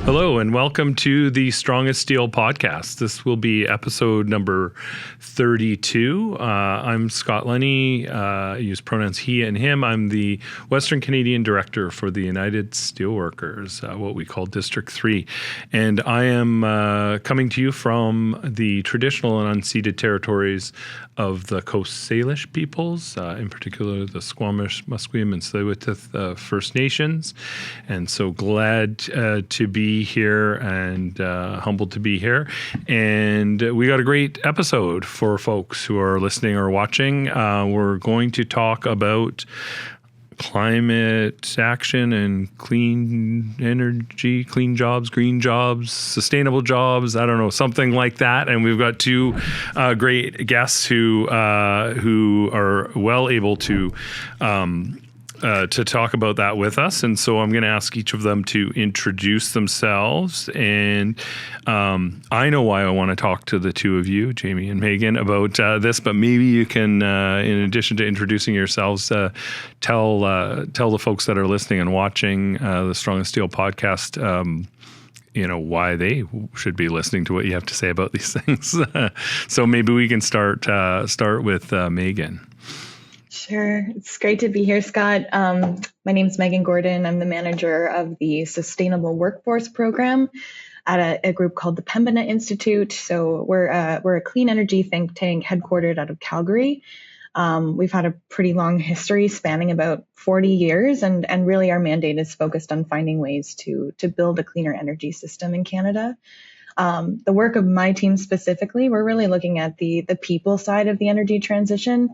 Hello and welcome to the Strongest Steel podcast. This will be episode number 32. I'm Scott Lunny. I use pronouns he and him. I'm the Western Canadian Director for the United Steelworkers, what we call District 3. And I am coming to you from the traditional and unceded territories of the Coast Salish peoples, in particular the Squamish, Musqueam, and Tsleil-Waututh First Nations. And so glad to be here and humbled to be here. And we got a great episode for folks who are listening or watching. We're going to talk about climate action and clean energy, clean jobs, green jobs, sustainable jobs. I don't know, something like that. And we've got two great guests who are well able to talk about that with us. And so I'm going to ask each of them to introduce themselves. And I know why I want to talk to the two of you, Jamie and Megan, about this, but maybe you can, in addition to introducing yourselves, tell the folks that are listening and watching the Strongest Steel podcast, why they should be listening to what you have to say about these things. So maybe we can start with Megan. Sure. It's great to be here, Scott. My name is Megan Gordon. I'm the manager of the Sustainable Workforce Program at a group called the Pembina Institute. So we're a clean energy think tank headquartered out of Calgary. We've had a pretty long history spanning about 40 years, and really our mandate is focused on finding ways to build a cleaner energy system in Canada. The work of my team specifically, we're really looking at the people side of the energy transition.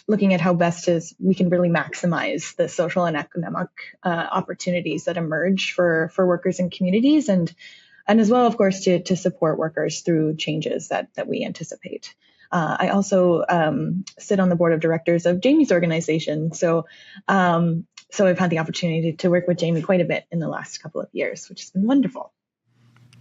Looking at how best we can really maximize the social and economic opportunities that emerge for workers and communities, and as well, of course, to support workers through changes that we anticipate. I also sit on the board of directors of Jamie's organization, so I've had the opportunity to work with Jamie quite a bit in the last couple of years, which has been wonderful.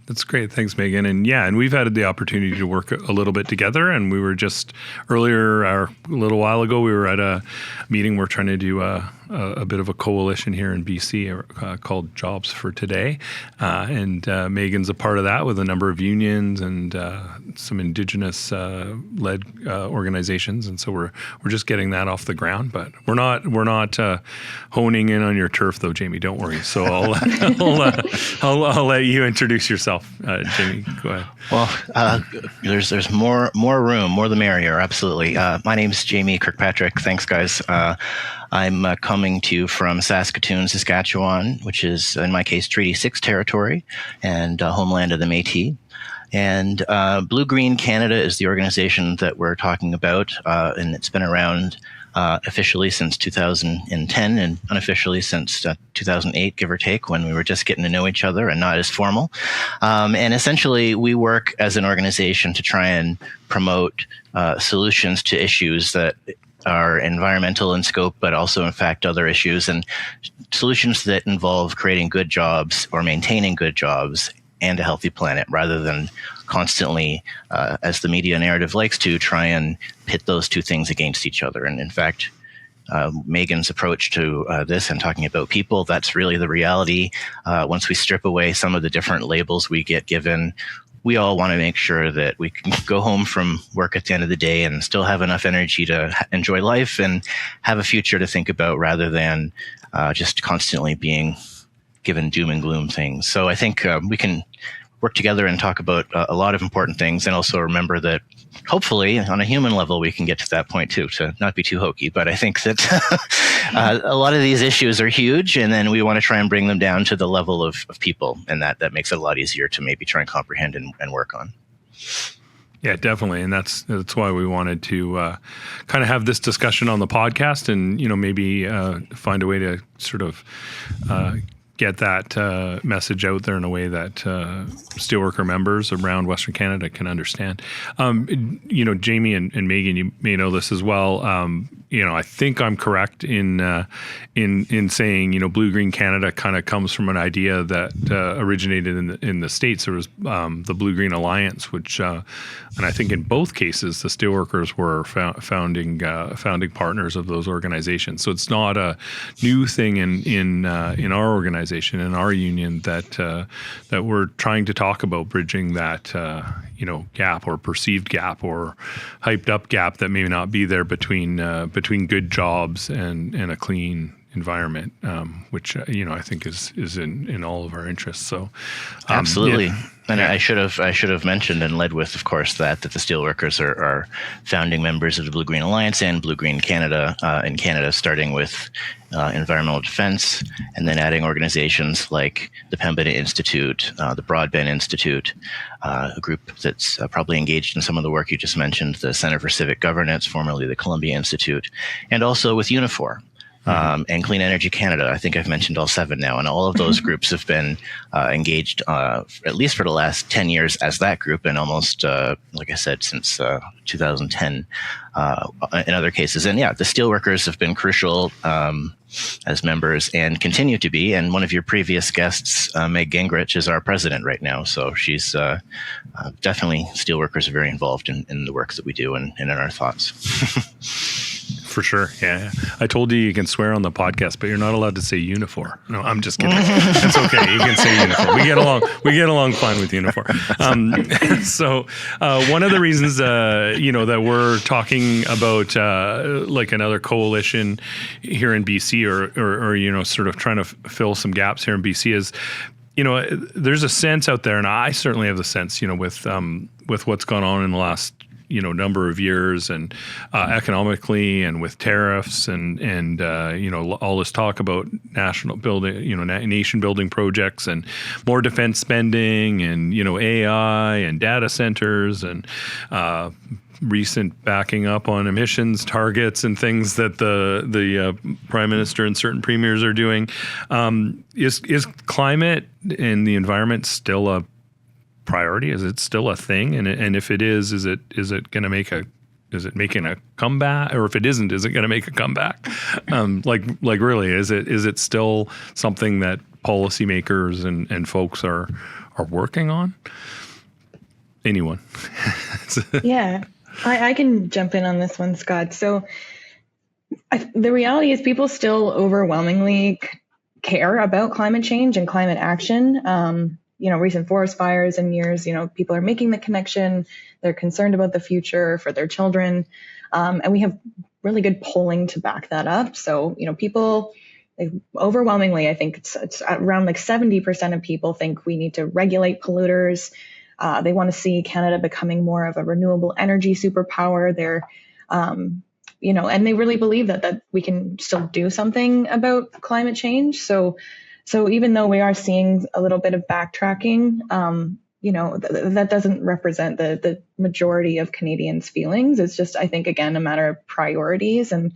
That's great. Thanks, Megan. And we've had the opportunity to work a little bit together. And we were just earlier, a little while ago, we were at a meeting. We're trying to do a bit of a coalition here in BC called Jobs for Today. And Megan's a part of that with a number of unions and some Indigenous led organizations. And so we're just getting that off the ground. But we're not honing in on your turf, though, Jamie. Don't worry. So I'll let you introduce yourself. Jamie, go ahead. Well, there's more room, more the merrier. Absolutely. My name's Jamie Kirkpatrick. Thanks, guys. I'm coming to you from Saskatoon, Saskatchewan, which is, in my case, Treaty 6 territory and homeland of the Métis. And Blue Green Canada is the organization that we're talking about, and it's been around officially since 2010 and unofficially since 2008, give or take, when we were just getting to know each other and not as formal. And essentially, we work as an organization to try and promote solutions to issues that are environmental in scope, but also, in fact, other issues, and solutions that involve creating good jobs or maintaining good jobs and a healthy planet, rather than constantly, as the media narrative likes to, try and pit those two things against each other. And in fact, Megan's approach to this and talking about people, that's really the reality. Once we strip away some of the different labels we get given, we all want to make sure that we can go home from work at the end of the day and still have enough energy to enjoy life and have a future to think about, rather than just constantly being given doom and gloom things. So I think we can work together and talk about a lot of important things, and also remember that hopefully on a human level we can get to that point too, to not be too hokey. But I think that a lot of these issues are huge, and then we want to try and bring them down to the level of people, and that makes it a lot easier to maybe try and comprehend and work on. Yeah, definitely. And that's why we wanted to kind of have this discussion on the podcast, and maybe find a way to sort of get that message out there in a way that steelworker members around Western Canada can understand. Jamie and Megan, you may know this as well. I think I'm correct in saying, Blue Green Canada kind of comes from an idea that originated in the States. There was the Blue Green Alliance, which, and I think in both cases, the steelworkers were founding partners of those organizations. So it's not a new thing in our organization, in our union, that we're trying to talk about bridging that gap or perceived gap or hyped up gap that may not be there between good jobs and a clean environment, which I think is in all of our interests. So absolutely. Yeah. And I should have mentioned and led with, of course, that the steelworkers are founding members of the Blue Green Alliance and Blue Green Canada in Canada, starting with environmental defense, and then adding organizations like the Pembina Institute, the Broadbent Institute, a group that's probably engaged in some of the work you just mentioned, the Center for Civic Governance, formerly the Columbia Institute, and also with Unifor. And Clean Energy Canada. I think I've mentioned all 7 now, and all of those groups have been engaged at least for the last 10 years as that group, and almost, like I said, since 2010 in other cases. And yeah, the steelworkers have been crucial as members and continue to be. And one of your previous guests, Meg Gingrich, is our president right now. So she's definitely, steelworkers are very involved in the work that we do and in our thoughts. For sure. Yeah. I told you can swear on the podcast, but you're not allowed to say uniform. No, I'm just kidding. That's okay. You can say uniform. We get along fine with uniform. So one of the reasons, that we're talking about like another coalition here in BC or sort of trying to fill some gaps here in BC is, there's a sense out there, and I certainly have the sense, with what's gone on in the last number of years, and economically, and with tariffs, and all this talk about national building, nation building projects, and more defense spending, and AI and data centers, and recent backing up on emissions targets and things that the prime minister and certain premiers are doing. Is climate and the environment still a priority? Is it still a thing? And if it is it going to make is it making a comeback? Or if it isn't, is it going to make a comeback? Like really, is it still something that policymakers and folks are working on? Anyone? Yeah, I can jump in on this one, Scott. So the reality is people still overwhelmingly care about climate change and climate action. Recent forest fires and years, people are making the connection. They're concerned about the future for their children. And we have really good polling to back that up. So, people overwhelmingly, I think it's around like 70% of people think we need to regulate polluters. They want to see Canada becoming more of a renewable energy superpower. They're, and they really believe that we can still do something about climate change. So even though we are seeing a little bit of backtracking, that doesn't represent the majority of Canadians' feelings. It's just, I think, again, a matter of priorities, and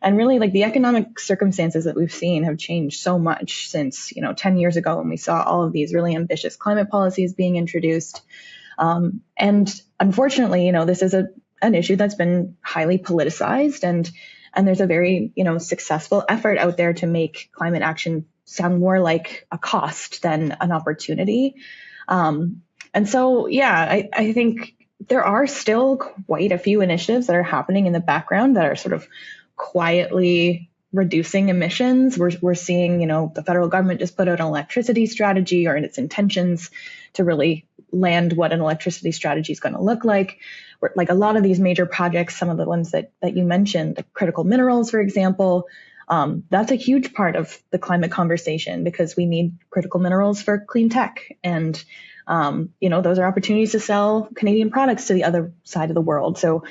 really, like, the economic circumstances that we've seen have changed so much since 10 years ago, when we saw all of these really ambitious climate policies being introduced. And unfortunately, this is an issue that's been highly politicized, and there's a very successful effort out there to make climate action sound more like a cost than an opportunity. And so, yeah, I think there are still quite a few initiatives that are happening in the background that are sort of quietly reducing emissions. We're seeing, the federal government just put out an electricity strategy, or in its intentions to really land what an electricity strategy is going to look like. Like a lot of these major projects, some of the ones that you mentioned, like critical minerals, for example, that's a huge part of the climate conversation, because we need critical minerals for clean tech. And, those are opportunities to sell Canadian products to the other side of the world. So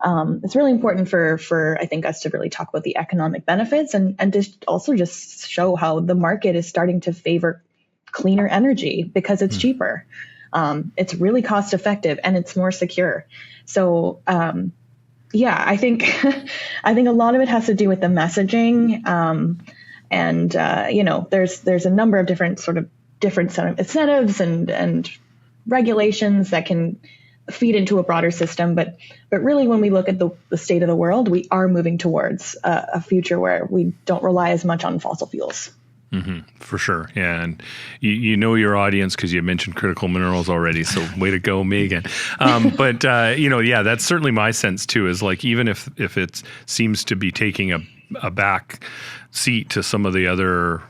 it's really important for I think, us to really talk about the economic benefits, and to just show how the market is starting to favor cleaner energy because it's cheaper. It's really cost effective, and it's more secure. So, yeah, I think a lot of it has to do with the messaging, and there's a number of different set of incentives and regulations that can feed into a broader system. But really, when we look at the state of the world, we are moving towards a future where we don't rely as much on fossil fuels. Mm-hmm, for sure. Yeah. And you know your audience because you mentioned critical minerals already. So way to go, Megan. But, that's certainly my sense too, is like, even if it seems to be taking a back seat to some of the other,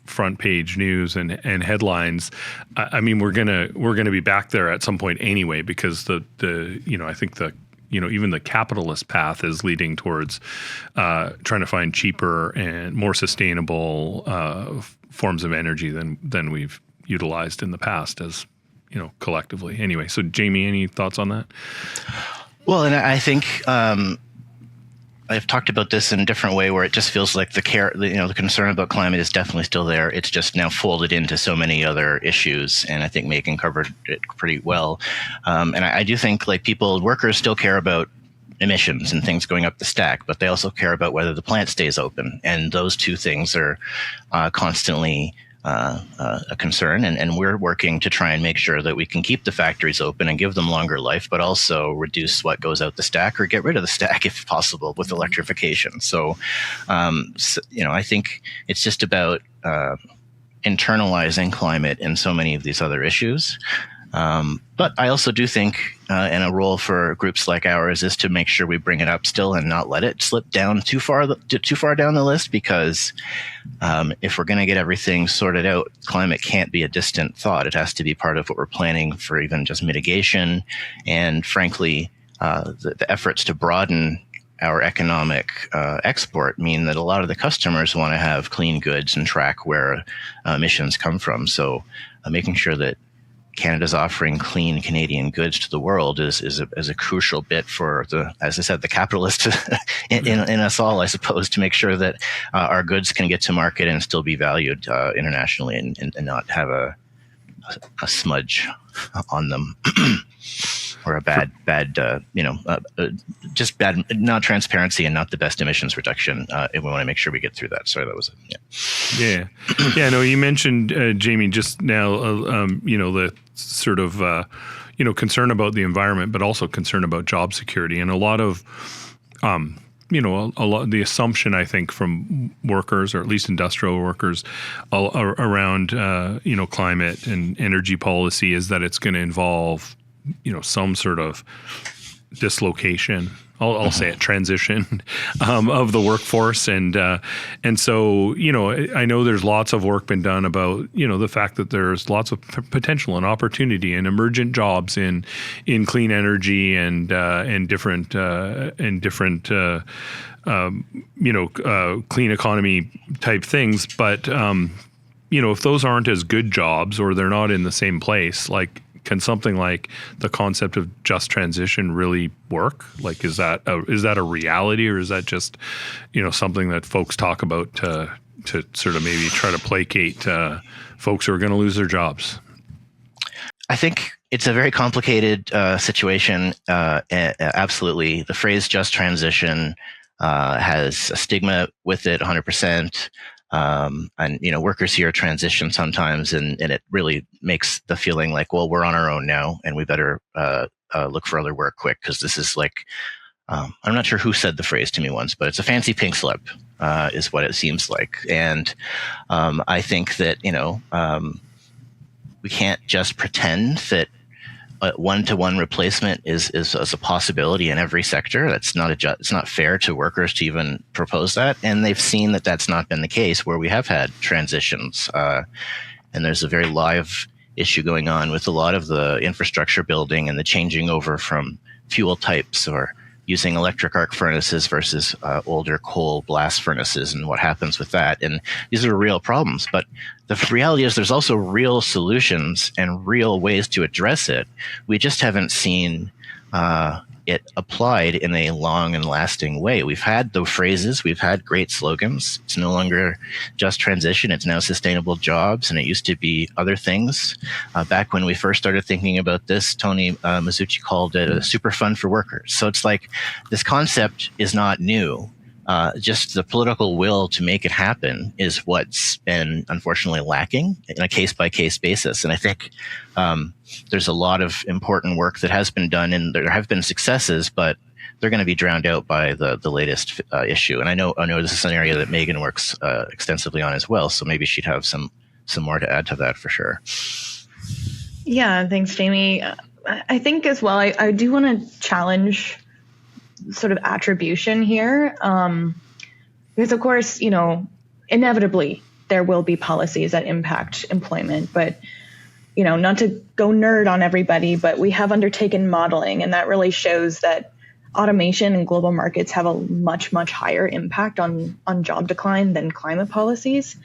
front page news and headlines, I mean, we're gonna be back there at some point anyway, because I think even the capitalist path is leading towards trying to find cheaper and more sustainable forms of energy than we've utilized in the past, as collectively. Anyway, so Jamie, any thoughts on that? Well, and I think I've talked about this in a different way, where it just feels like the concern about climate is definitely still there. It's just now folded into so many other issues, and I think Megan covered it pretty well. And I do think workers still care about emissions and things going up the stack, but they also care about whether the plant stays open, and those two things are constantly a concern, and we're working to try and make sure that we can keep the factories open and give them longer life, but also reduce what goes out the stack or get rid of the stack if possible with electrification. So, I think it's just about internalizing climate in so many of these other issues. But I also do think, and a role for groups like ours is to make sure we bring it up still and not let it slip down too far down the list, because if we're going to get everything sorted out, climate can't be a distant thought. It has to be part of what we're planning for, even just mitigation. And frankly, the efforts to broaden our economic export mean that a lot of the customers want to have clean goods and track where emissions come from. So making sure that Canada's offering clean Canadian goods to the world is a crucial bit for as I said, the capitalist in us all, I suppose, to make sure that our goods can get to market and still be valued internationally, and not have a smudge on them. Or a bad, just bad, not transparency and not the best emissions reduction. And we want to make sure we get through that. Sorry, that was it. Yeah. No, you mentioned, Jamie, just now, the sort of, concern about the environment, but also concern about job security. And a lot of, the assumption, I think, from workers, or at least industrial workers, around, climate and energy policy is that it's going to involve some sort of dislocation. I'll say it, transition of the workforce, and so I know there's lots of work been done about the fact that there's lots of potential and opportunity and emergent jobs in clean energy and different clean economy type things, but if those aren't as good jobs, or they're not in the same place, can something like the concept of just transition really work? Is that a reality, or is that just something that folks talk about to sort of maybe try to placate folks who are going to lose their jobs? I think it's a very complicated situation. Absolutely, the phrase "just transition" has a stigma with it, 100%. And workers hear transition sometimes, and it really makes the feeling like, well, we're on our own now, and we better look for other work quick, because this is like, I'm not sure who said the phrase to me once, but it's a fancy pink slip, is what it seems like. And I think that we can't just pretend that one-to-one replacement is a possibility in every sector. That's not it's not fair to workers to even propose that. And they've seen that that's not been the case where we have had transitions. And there's a very live issue going on with a lot of the infrastructure building and the changing over from fuel types, or using electric arc furnaces versus older coal blast furnaces, and what happens with that. And these are real problems. But the reality is there's also real solutions and real ways to address it. We just haven't seen it applied in a long and lasting way. We've had the phrases, we've had great slogans. It's no longer just transition, it's now sustainable jobs, and it used to be other things. Back when we first started thinking about this, Tony Masucci called it a super fund for workers. So it's like this concept is not new. just the political will to make it happen is what's been unfortunately lacking in a case-by-case basis. And I think there's a lot of important work that has been done, and there have been successes, but they're going to be drowned out by the latest issue. And I know this is an area that Megan works extensively on as well, so maybe she'd have some more to add to that for sure. Yeah, thanks, Jamie. I think as well, I do want to challenge sort of attribution here, because of course, inevitably there will be policies that impact employment, but not to go nerd on everybody, but we have undertaken modeling, and that really shows that automation and global markets have a much, much higher impact on job decline than climate policies.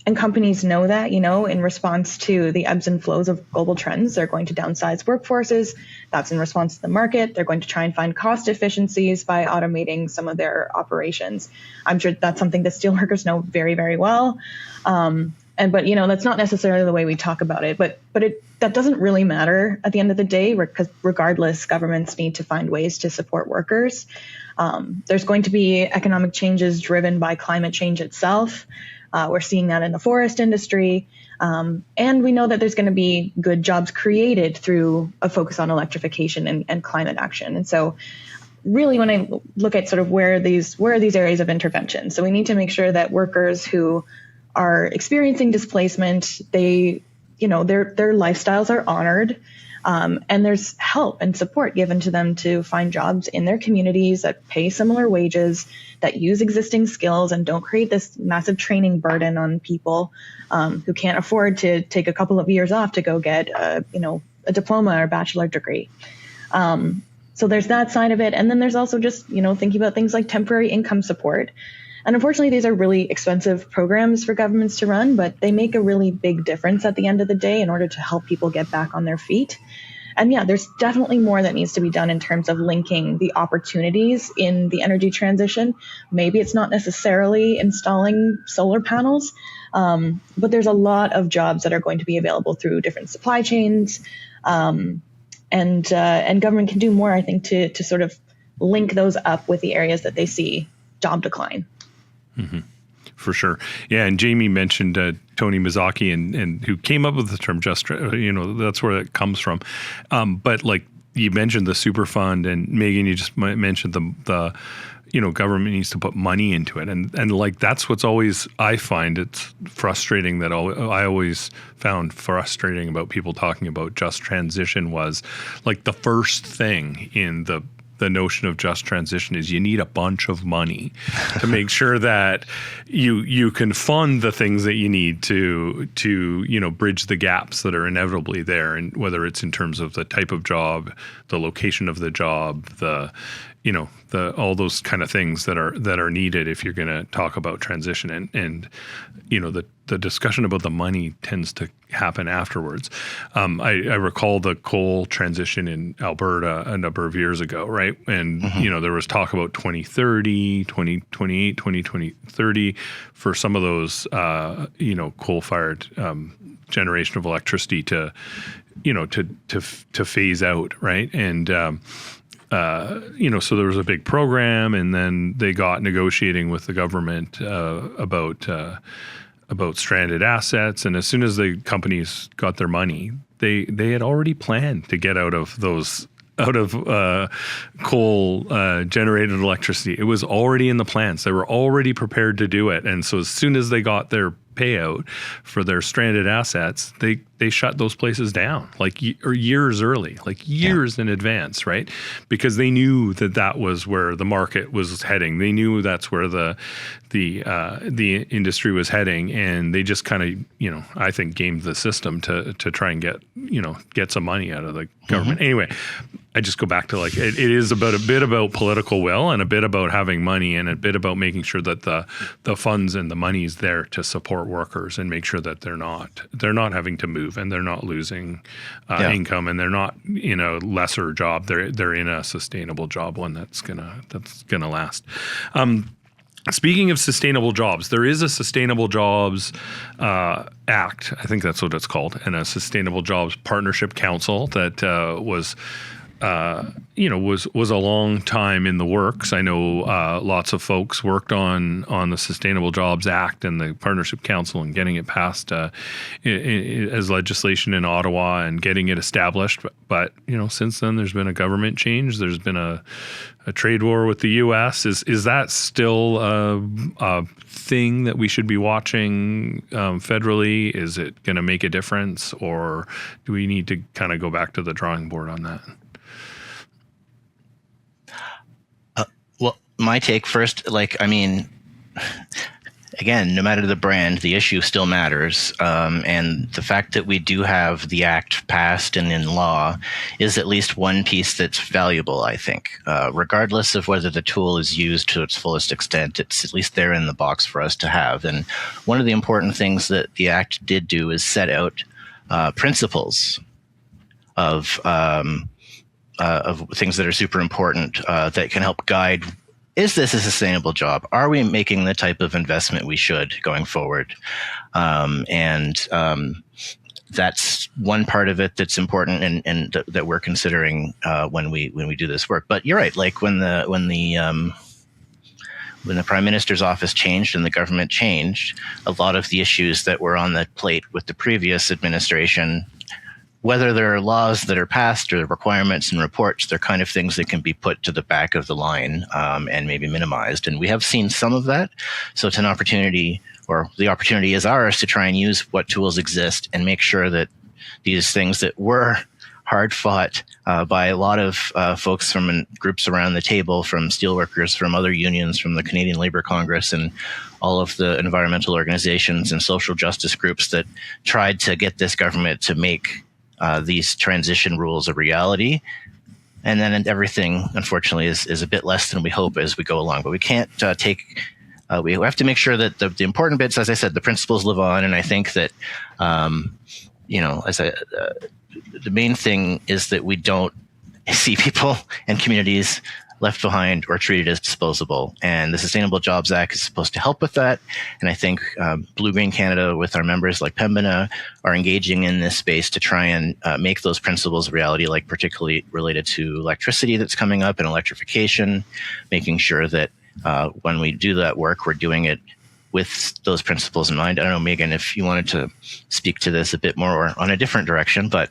And companies know that, in response to the ebbs and flows of global trends, they're going to downsize workforces. That's in response to the market. They're going to try and find cost efficiencies by automating some of their operations. I'm sure that's something that steelworkers know very, very well. But that's not necessarily the way we talk about it. But that doesn't really matter at the end of the day, because regardless, governments need to find ways to support workers. There's going to be economic changes driven by climate change itself. We're seeing that in the forest industry. And we know that there's going to be good jobs created through a focus on electrification and climate action. And so really, when I look at sort of where are these areas of intervention, so we need to make sure that workers who are experiencing displacement, their lifestyles are honored, and there's help and support given to them to find jobs in their communities that pay similar wages, that use existing skills, and don't create this massive training burden on people who can't afford to take a couple of years off to go get a diploma or bachelor degree. So there's that side of it. And then there's also just, thinking about things like temporary income support. And unfortunately, these are really expensive programs for governments to run, but they make a really big difference at the end of the day in order to help people get back on their feet. And yeah, there's definitely more that needs to be done in terms of linking the opportunities in the energy transition. Maybe it's not necessarily installing solar panels, but there's a lot of jobs that are going to be available through different supply chains. And government can do more, I think, to sort of link those up with the areas that they see job decline. Mm-hmm. For sure. Yeah. And Jamie mentioned Tony Mazzocchi and who came up with the term that's where it comes from. But like you mentioned the super fund, and Megan, you just mentioned the government needs to put money into it. And like, that's what's always, I find it's frustrating that I always found frustrating about people talking about just transition was like the first thing in the notion of just transition is you need a bunch of money to make sure that you can fund the things that you need to bridge the gaps that are inevitably there, and whether it's in terms of the type of job, the location of the job, the all those kind of things that are needed if you're going to talk about transition, and the discussion about the money tends to happen afterwards. I recall the coal transition in Alberta a number of years ago, right? And, there was talk about 2030, 2028, 2030 for some of those, coal-fired generation of electricity to phase out, right? And, so there was a big program, and then they got negotiating with the government about stranded assets. And as soon as the companies got their money, they had already planned to get out of coal generated electricity. It was already in the plans. They were already prepared to do it. And so as soon as they got their payout for their stranded assets, they shut those places down years early, years in advance, right? Because they knew that was where the market was heading. They knew that's where the industry was heading, and they just kind of, I think, gamed the system to try and get some money out of the government. Anyway, I just go back to it is about a bit about political will, and a bit about having money, and a bit about making sure that the funds and the money is there to support workers and make sure that they're not having to move, and they're not losing income, and they're not in a lesser job. They're in a sustainable job, one that's gonna last. Speaking of sustainable jobs, there is a Sustainable Jobs Act, I think that's what it's called, and a Sustainable Jobs Partnership Council that was was a long time in the works. I know lots of folks worked on the Sustainable Jobs Act and the Partnership Council and getting it passed as legislation in Ottawa and getting it established. But since then, there's been a government change. There's been a trade war with the U.S. Is that still a thing that we should be watching federally? Is it going to make a difference, or do we need to kind of go back to the drawing board on that? Well, my take first, again, no matter the brand, the issue still matters. And the fact that we do have the act passed and in law is at least one piece that's valuable, I think. Regardless of whether the tool is used to its fullest extent, it's at least there in the box for us to have. And one of the important things that the act did do is set out principles of things that are super important that can help guide. Is this a sustainable job? Are we making the type of investment we should going forward? That's one part of it that's important and that we're considering when we do this work. But you're right. Like when the Prime Minister's office changed and the government changed, a lot of the issues that were on the plate with the previous administration, whether there are laws that are passed or requirements and reports, they're kind of things that can be put to the back of the line and maybe minimized. And we have seen some of that. So it's an opportunity, or the opportunity is ours, to try and use what tools exist and make sure that these things that were hard fought by a lot of folks from groups around the table, from steelworkers, from other unions, from the Canadian Labour Congress, and all of the environmental organizations and social justice groups that tried to get this government to make these transition rules a reality. And then everything, unfortunately, is a bit less than we hope as we go along. But we can't we have to make sure that the important bits, as I said, the principles live on. And I think that, the main thing is that we don't see people and communities left behind or treated as disposable. And the Sustainable Jobs Act is supposed to help with that. And I think Blue Green Canada, with our members like Pembina, are engaging in this space to try and make those principles a reality, like particularly related to electricity that's coming up and electrification, making sure that when we do that work, we're doing it with those principles in mind. I don't know, Megan, if you wanted to speak to this a bit more or on a different direction, but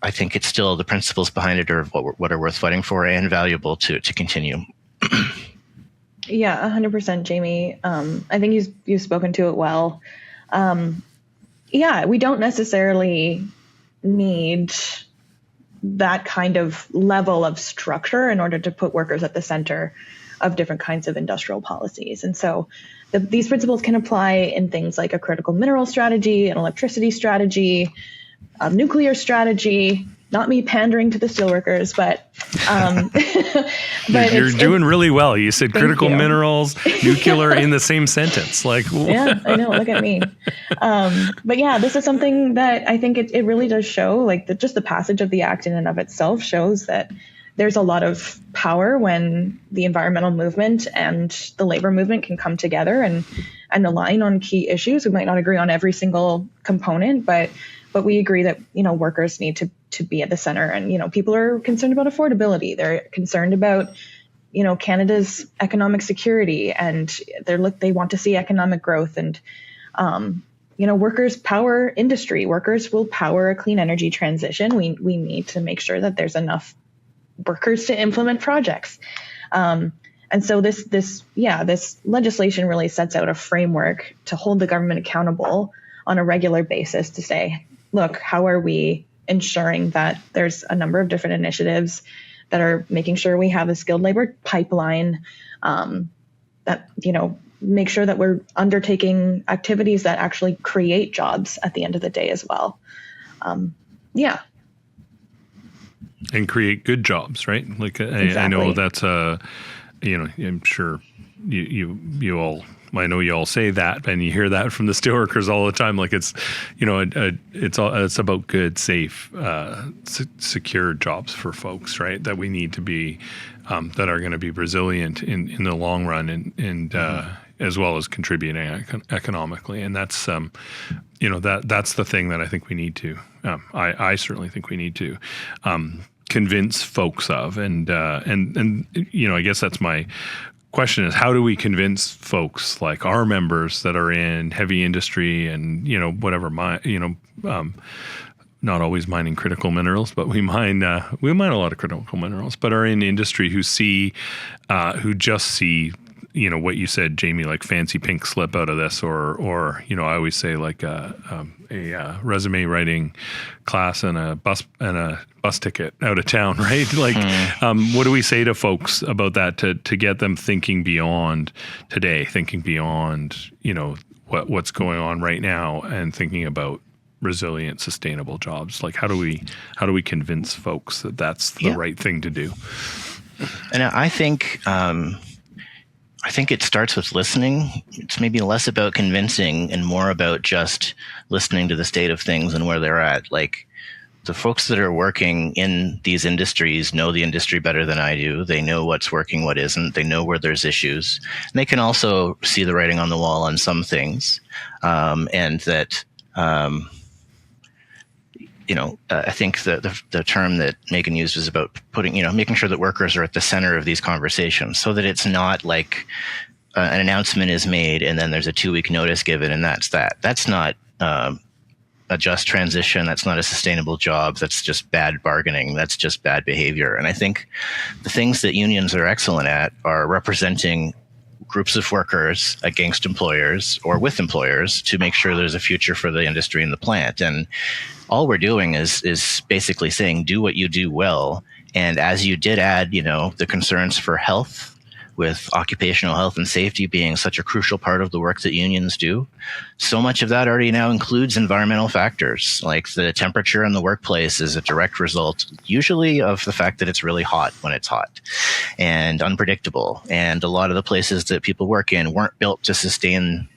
I think it's still the principles behind it are what are worth fighting for and valuable to continue. Yeah, 100%, Jamie. I think you've spoken to it well. We don't necessarily need that kind of level of structure in order to put workers at the center of different kinds of industrial policies. And so these principles can apply in things like a critical mineral strategy, an electricity strategy, a nuclear strategy. Not me pandering to the steelworkers, but you're doing really well. You said critical minerals, nuclear in the same sentence. Yeah, I know. Look at me. But yeah, this is something that I think it really does show. Just the passage of the act in and of itself shows that there's a lot of power when the environmental movement and the labor movement can come together and align on key issues. We might not agree on every single component, but we agree that, workers need to be at the center. And, people are concerned about affordability. They're concerned about, Canada's economic security, and they want to see economic growth. And, workers power industry. Workers will power a clean energy transition. We need to make sure that there's enough workers to implement projects. And so this legislation really sets out a framework to hold the government accountable on a regular basis to say, look, how are we ensuring that there's a number of different initiatives that are making sure we have a skilled labor pipeline, that, make sure that we're undertaking activities that actually create jobs at the end of the day as well. And create good jobs, right? Exactly. I know that's I'm sure you all, I know you all say that, and you hear that from the steelworkers all the time. It's about good, safe, secure jobs for folks, right? That we need to be, that are going to be resilient in the long run. And as well as contributing economically. And that's that's the thing that I think we need to. I certainly think we need to convince folks of, and I guess that's my question is, how do we convince folks like our members that are in heavy industry and whatever not always mining critical minerals, but we mine a lot of critical minerals, but are in industry who just see what you said, Jamie, like fancy pink slip out of this, or I always say like a resume writing class and a bus ticket out of town, right? Like, what do we say to folks about that to get them thinking beyond today, thinking beyond what's going on right now, and thinking about resilient, sustainable jobs? Like, how do we convince folks that that's the right thing to do? And I think it starts with listening. It's maybe less about convincing and more about just listening to the state of things and where they're at. Like, the folks that are working in these industries know the industry better than I do. They know what's working, what isn't. They know where there's issues. And they can also see the writing on the wall on some things. And that, I think the term that Megan used was about making sure that workers are at the center of these conversations, so that it's not like an announcement is made and then there's a 2-week notice given and that's that. That's not a just transition. That's not a sustainable job. That's just bad bargaining. That's just bad behavior. And I think the things that unions are excellent at are representing groups of workers against employers or with employers to make sure there's a future for the industry and the plant. And all we're doing is basically saying, do what you do well. And as you did add, the concerns for health, with occupational health and safety being such a crucial part of the work that unions do, so much of that already now includes environmental factors. Like, the temperature in the workplace is a direct result, usually, of the fact that it's really hot when it's hot and unpredictable. And a lot of the places that people work in weren't built to sustain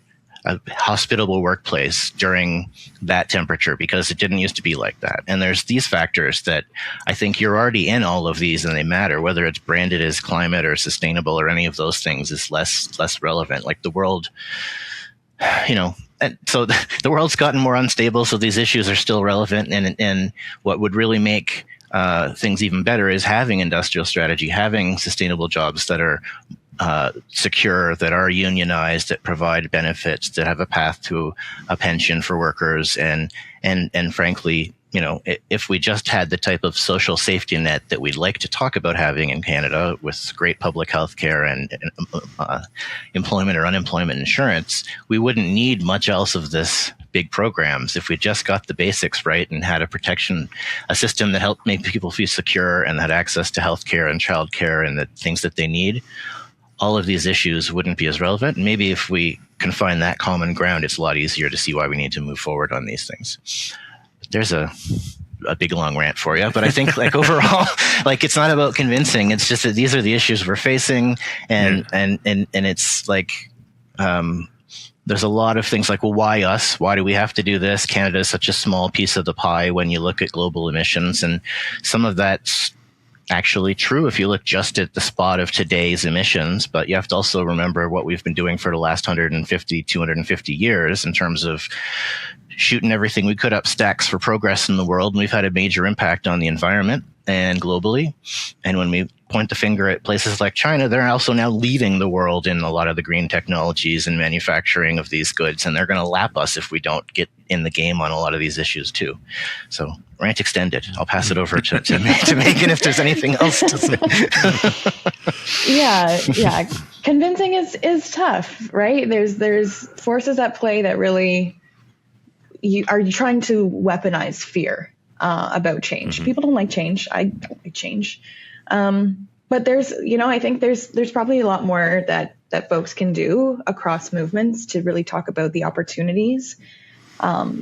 a hospitable workplace during that temperature, because it didn't used to be like that. And there's these factors that I think you're already in all of these and they matter. Whether it's branded as climate or sustainable or any of those things is less relevant. Like, the world, and so the world's gotten more unstable, so these issues are still relevant. And what would really make things even better is having industrial strategy, having sustainable jobs that are secure, that are unionized, that provide benefits, that have a path to a pension for workers, and frankly, if we just had the type of social safety net that we'd like to talk about having in Canada, with great public health care and employment or unemployment insurance, we wouldn't need much else of this big programs. If we just got the basics right and had a system that helped make people feel secure and had access to health care and child care and the things that they need, all of these issues wouldn't be as relevant. And maybe if we can find that common ground, it's a lot easier to see why we need to move forward on these things. There's a big long rant for you, but I think overall, it's not about convincing. It's just that these are the issues we're facing, and it's like, there's a lot of things like, well, why us? Why do we have to do this? Canada is such a small piece of the pie when you look at global emissions, and some of that's actually true if you look just at the spot of today's emissions, but you have to also remember what we've been doing for the last 250 years in terms of shooting everything we could up stacks for progress in the world. And we've had a major impact on the environment and globally. And when we point the finger at places like China, they're also now leading the world in a lot of the green technologies and manufacturing of these goods. And they're going to lap us if we don't get in the game on a lot of these issues too. So, rant extended. I'll pass it over to Megan if there's anything else to say. Yeah. Convincing is tough, right? There's forces at play that really are trying to weaponize fear about change. Mm-hmm. People don't like change. I don't like change. But there's, I think there's probably a lot more that folks can do across movements to really talk about the opportunities.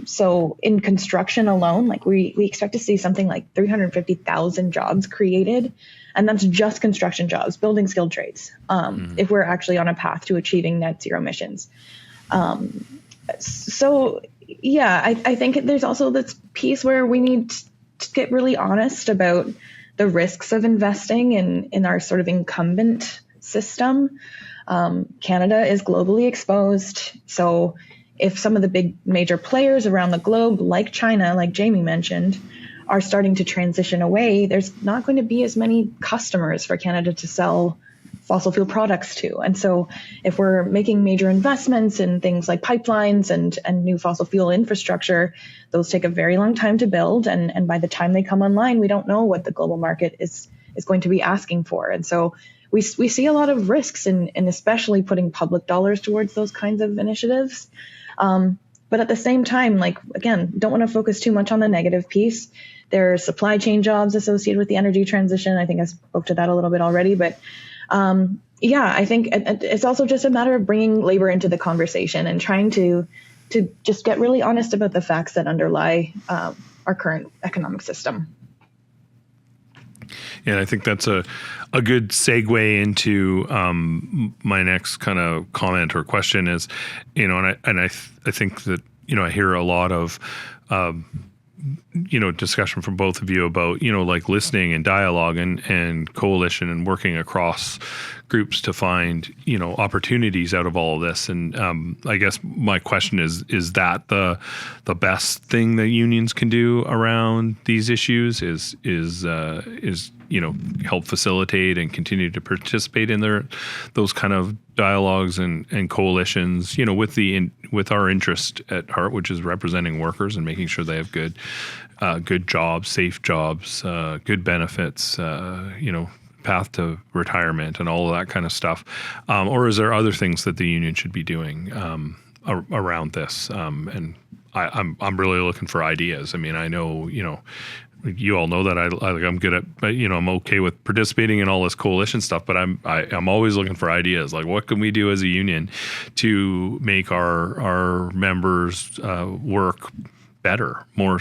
So in construction alone, we expect to see something like 350,000 jobs created, and that's just construction jobs, building skilled trades, if we're actually on a path to achieving net zero emissions. I think there's also this piece where we need to get really honest about the risks of investing in our sort of incumbent system. Canada is globally exposed. So if some of the big major players around the globe, like China, like Jamie mentioned, are starting to transition away, there's not going to be as many customers for Canada to sell fossil fuel products to. And so if we're making major investments in things like pipelines and new fossil fuel infrastructure, those take a very long time to build. And by the time they come online, we don't know what the global market is going to be asking for. And so we see a lot of risks in especially putting public dollars towards those kinds of initiatives. But at the same time, like, again, don't want to focus too much on the negative piece. There are supply chain jobs associated with the energy transition. I think I spoke to that a little bit already. But I think it's also just a matter of bringing labor into the conversation and trying to just get really honest about the facts that underlie our current economic system. Yeah, I think that's a good segue into my next kind of comment or question is, and I think that, I hear a lot of, discussion from both of you about, like listening and dialogue and coalition and working across groups to find, opportunities out of all of this. And I guess my question is that the best thing that unions can do around these issues is help facilitate and continue to participate in those kind of dialogues and coalitions, with our interest at heart, which is representing workers and making sure they have good jobs, safe jobs, good benefits, path to retirement and all of that kind of stuff. Or is there other things that the union should be doing around this? And I'm really looking for ideas. I mean, I know, you all know that I'm good at, I'm okay with participating in all this coalition stuff, but I'm always looking for ideas. Like, what can we do as a union to make our members work better, more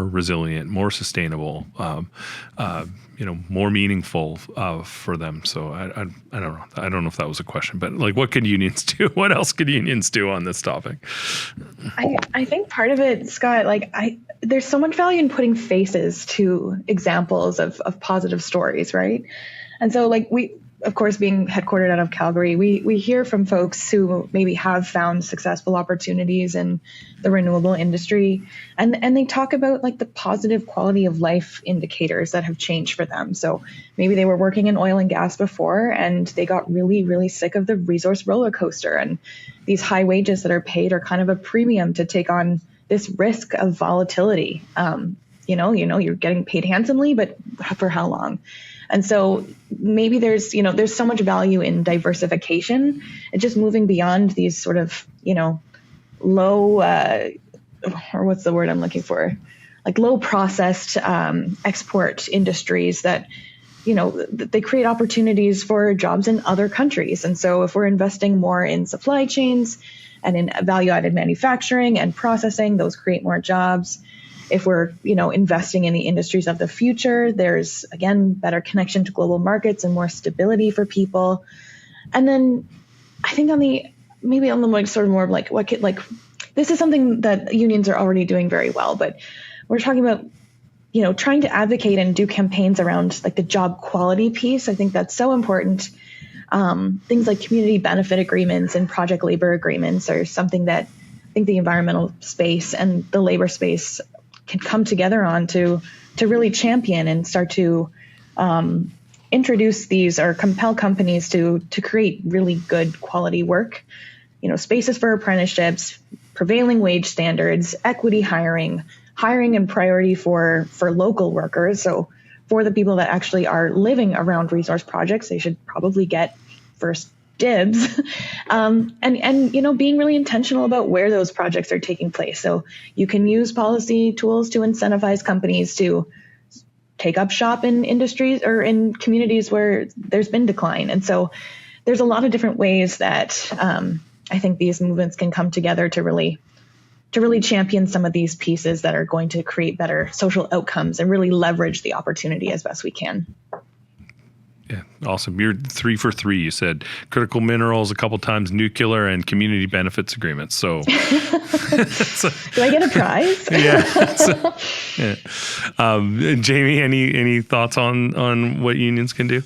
resilient, more sustainable, more meaningful for them. So I don't know. I don't know if that was a question, but like, what could unions do? What else could unions do on this topic? I think part of it, Scott, there's so much value in putting faces to examples of positive stories, right? And so, we, of course, being headquartered out of Calgary, we hear from folks who maybe have found successful opportunities in the renewable industry, and they talk about the positive quality of life indicators that have changed for them. So maybe they were working in oil and gas before, and they got really, really sick of the resource roller coaster, and these high wages that are paid are kind of a premium to take on this risk of volatility. You're getting paid handsomely, but for how long? And so maybe there's so much value in diversification and just moving beyond these sort of, low, or what's the word I'm looking for? Low processed export industries that, they create opportunities for jobs in other countries. And so if we're investing more in supply chains and in value added manufacturing and processing, those create more jobs. If we're, investing in the industries of the future, there's, again, better connection to global markets and more stability for people. And then I think on the sort of more of this is something that unions are already doing very well, but we're talking about, trying to advocate and do campaigns around the job quality piece. I think that's so important. Things like community benefit agreements and project labor agreements are something that I think the environmental space and the labor space can come together on to really champion and start to introduce these or compel companies to create really good quality work, spaces for apprenticeships, prevailing wage standards, equity hiring and priority for local workers. So for the people that actually are living around resource projects, they should probably get first dibs, and being really intentional about where those projects are taking place. So you can use policy tools to incentivize companies to take up shop in industries or in communities where there's been decline. And so there's a lot of different ways that I think these movements can come together to really champion some of these pieces that are going to create better social outcomes and really leverage the opportunity as best we can. Yeah, awesome. You're 3 for 3. You said critical minerals a couple times, nuclear, and community benefits agreements. So, Do I get a prize? Yeah. Jamie, any thoughts on what unions can do?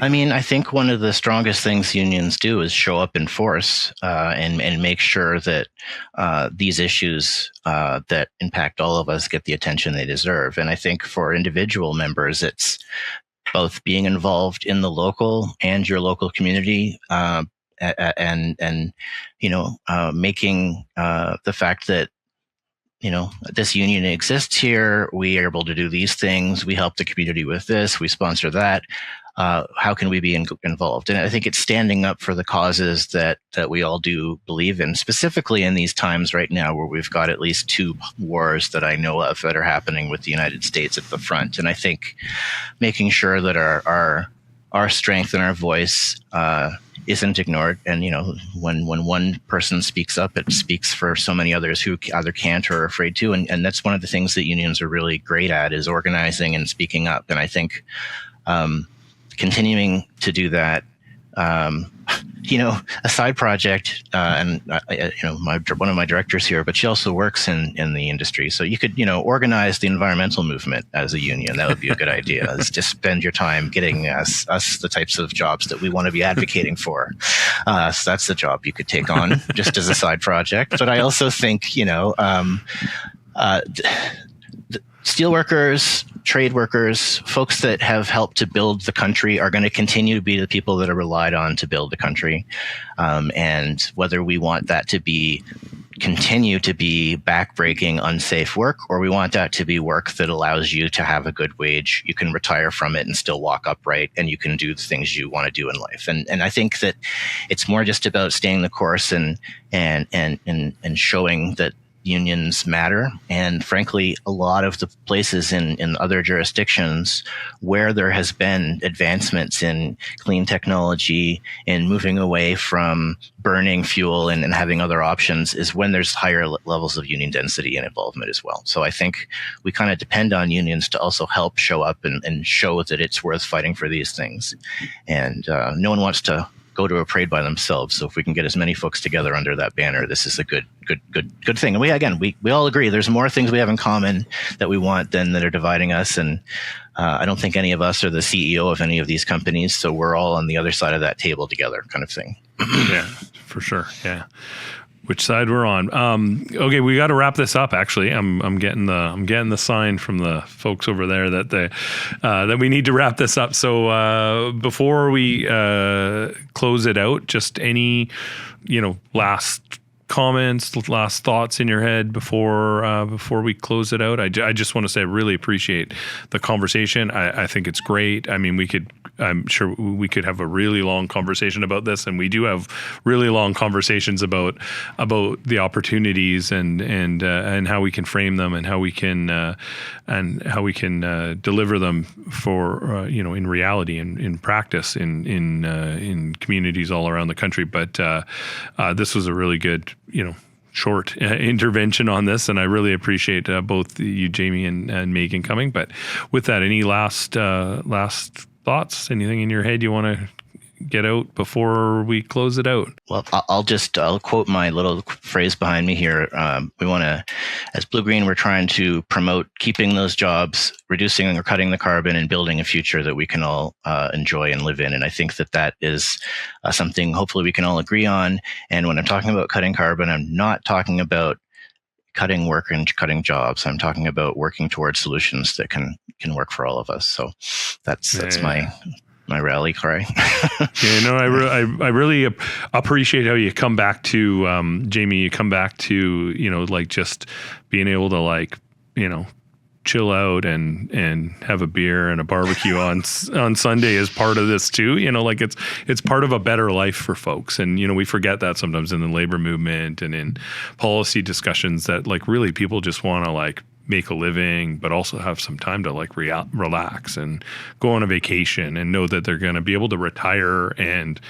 I mean, I think one of the strongest things unions do is show up in force and make sure that these issues that impact all of us get the attention they deserve. And I think for individual members, it's both being involved in the local and your local community, and making the fact that this union exists here. We are able to do these things. We help the community with this. We sponsor that. How can we be involved? And I think it's standing up for the causes that we all do believe in, specifically in these times right now where we've got at least 2 wars that I know of that are happening with the United States at the front. And I think making sure that our strength and our voice isn't ignored. And, when one person speaks up, it speaks for so many others who either can't or are afraid to. And that's one of the things that unions are really great at, is organizing and speaking up. And I think continuing to do that, a side project, and one of my directors here, but she also works in the industry. So you could, organize the environmental movement as a union. That would be a good idea. Is just spend your time getting us the types of jobs that we want to be advocating for. So that's the job you could take on just as a side project. But I also think, steelworkers, trade workers, folks that have helped to build the country are going to continue to be the people that are relied on to build the country. And whether we want that to continue to be backbreaking, unsafe work, or we want that to be work that allows you to have a good wage, you can retire from it and still walk upright, and you can do the things you want to do in life. And I think that it's more just about staying the course and showing that unions matter. And frankly, a lot of the places in other jurisdictions where there has been advancements in clean technology and moving away from burning fuel and having other options is when there's higher levels of union density and involvement as well. So I think we kind of depend on unions to also help show up and show that it's worth fighting for these things. And no one wants to go to a parade by themselves. So if we can get as many folks together under that banner, this is a good thing. And we all agree there's more things we have in common that we want than that are dividing us. And I don't think any of us are the CEO of any of these companies. So we're all on the other side of that table together, kind of thing. Yeah, for sure. Yeah. Which side we're on. Okay, we got to wrap this up. Actually, I'm getting the sign from the folks over there that we need to wrap this up. So before we close it out, just any last comments, last thoughts in your head before we close it out. I just want to say I really appreciate the conversation. I think it's great. I mean, I'm sure we could have a really long conversation about this, and we do have really long conversations about the opportunities and how we can frame them and how we can deliver them for in reality and in practice in communities all around the country. But this was a really good short intervention on this, and I really appreciate both you, Jamie, and Megan coming. But with that, any last thoughts? Anything in your head you want to get out before we close it out? Well, I'll quote my little phrase behind me here. We want to, as Blue Green, we're trying to promote keeping those jobs, reducing or cutting the carbon, and building a future that we can all enjoy and live in. And I think that is something hopefully we can all agree on. And when I'm talking about cutting carbon, I'm not talking about cutting work and cutting jobs. I'm talking about working towards solutions that can work for all of us. So that's my rally cry. I really appreciate how you come back to Jamie. You come back to just being able to chill out and have a beer and a barbecue on Sunday as part of this too. It's part of a better life for folks. And, we forget that sometimes in the labor movement and in policy discussions that really people just want to make a living, but also have some time to relax and go on a vacation and know that they're going to be able to retire and,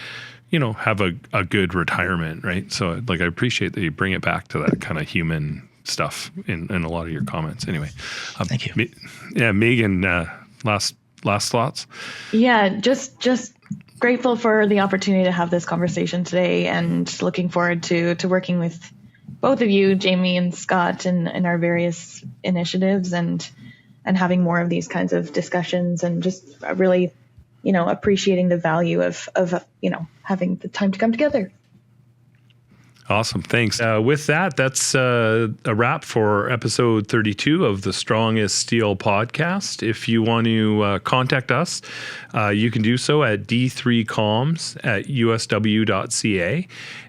have a good retirement. Right. So I appreciate that you bring it back to that kind of human stuff in a lot of your comments. Anyway, thank you. Yeah, Megan, last last thoughts? Yeah, just grateful for the opportunity to have this conversation today, and looking forward to working with both of you, Jamie and Scott, in our various initiatives, and having more of these kinds of discussions, and just really, appreciating the value of having the time to come together. Awesome. Thanks. With that, that's a wrap for episode 32 of the Strongest Steel podcast. If you want to contact us, you can do so at d3comms@usw.ca.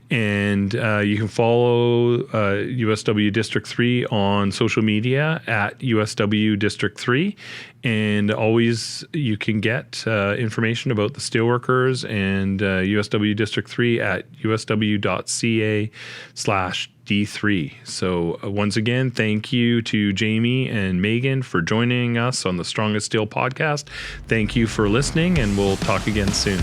And you can follow USW District 3 on social media at USW District 3. And always you can get information about the steelworkers and USW District 3 at usw.ca/D3. So once again, thank you to Jamie and Megan for joining us on the Strongest Steel podcast. Thank you for listening, and we'll talk again soon.